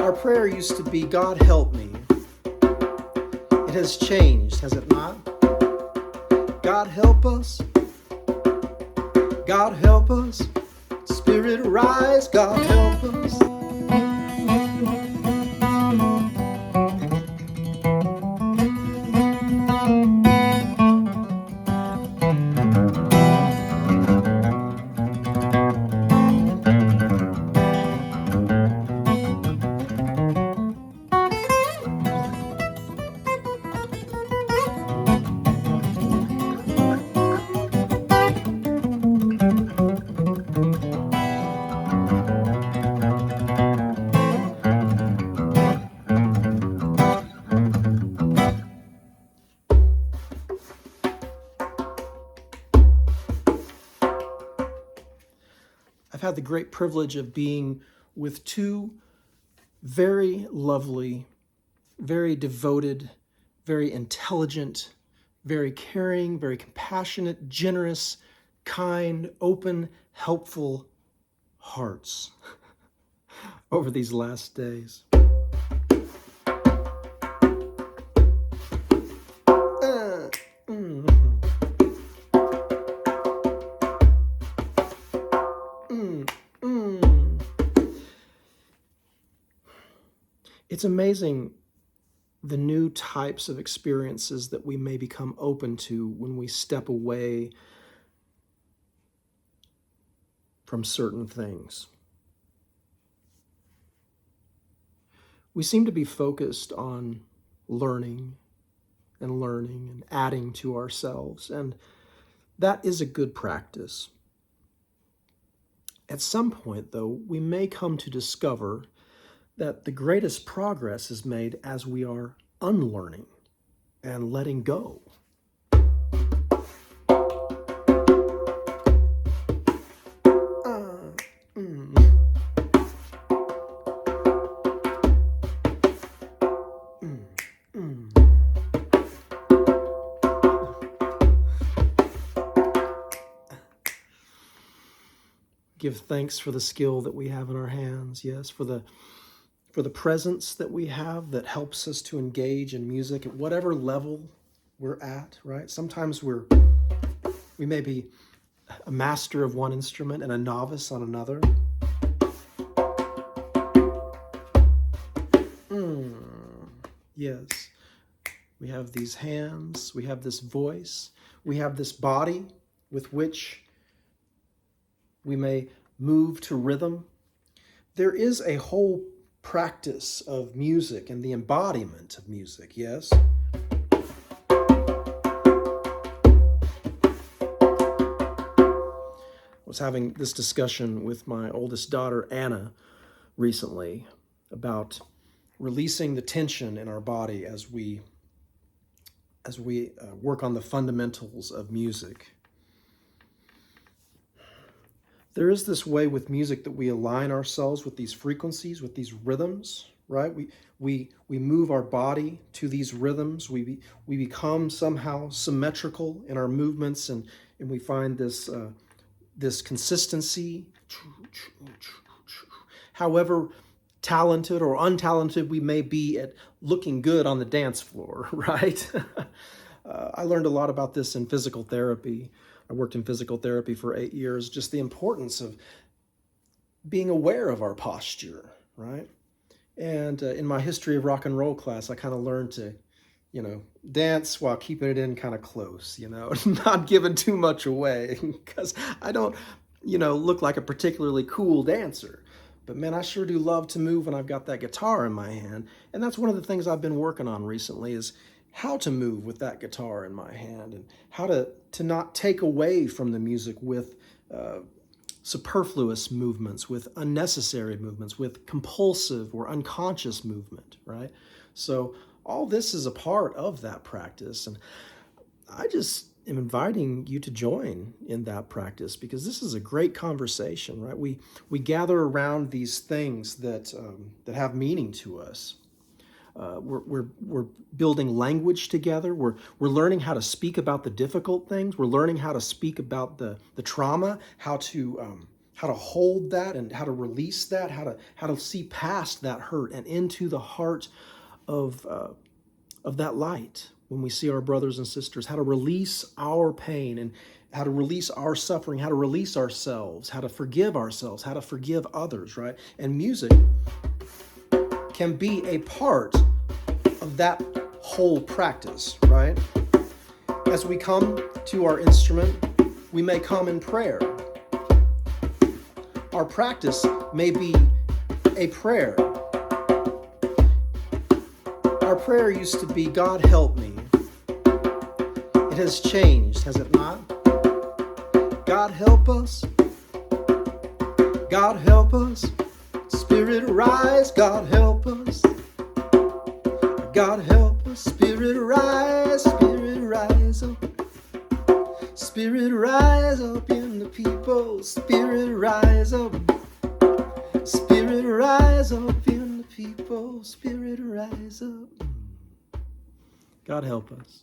Our prayer used to be, God help me. It has changed, has it not? God help us. God help us. Spirit rise, God help us. I've had the great privilege of being with two very lovely, very devoted, very intelligent, very caring, very compassionate, generous, kind, open, helpful hearts over these last days. It's amazing the new types of experiences that we may become open to when we step away from certain things. We seem to be focused on learning and adding to ourselves, and that is a good practice. At some point, though, we may come to discover that the greatest progress is made as we are unlearning and letting go. Give thanks for the skill that we have in our hands, yes, for the presence that we have that helps us to engage in music at whatever level we're at, right? Sometimes we may be a master of one instrument and a novice on another. Yes, we have these hands, we have this voice, we have this body with which we may move to rhythm. There is a whole practice of music and the embodiment of music, yes? I was having this discussion with my oldest daughter, Anna, recently about releasing the tension in our body as we work on the fundamentals of music. There is this way with music that we align ourselves with these frequencies, with these rhythms, right? We move our body to these rhythms. We become somehow symmetrical in our movements, and we find this consistency. However talented or untalented we may be at looking good on the dance floor, right? I learned a lot about this in physical therapy. I worked in physical therapy for 8 years, just the importance of being aware of our posture, right? And in my history of rock and roll class, I kind of learned to, dance while keeping it in kind of close, not giving too much away, because I don't, look like a particularly cool dancer. But man, I sure do love to move when I've got that guitar in my hand. And that's one of the things I've been working on recently is how to move with that guitar in my hand and how to not take away from the music with superfluous movements, with unnecessary movements, with compulsive or unconscious movement, right? So all this is a part of that practice. And I just am inviting you to join in that practice because this is a great conversation, right? We gather around these things that have meaning to us. We're building language together. We're learning how to speak about the difficult things. We're learning how to speak about the trauma, how to how to hold that and how to release that, how to see past that hurt and into the heart of that light when we see our brothers and sisters, how to release our pain and how to release our suffering, how to release ourselves, how to forgive ourselves, how to forgive others, right? And music can be a part of that whole practice, right? As we come to our instrument, we may come in prayer. Our practice may be a prayer. Our prayer used to be, God help me. It has changed, has it not? God help us. God help us. Spirit rise, God help us. God help us. Spirit rise up. Spirit rise up in the people. Spirit rise up. Spirit rise up in the people. Spirit rise up. God help us.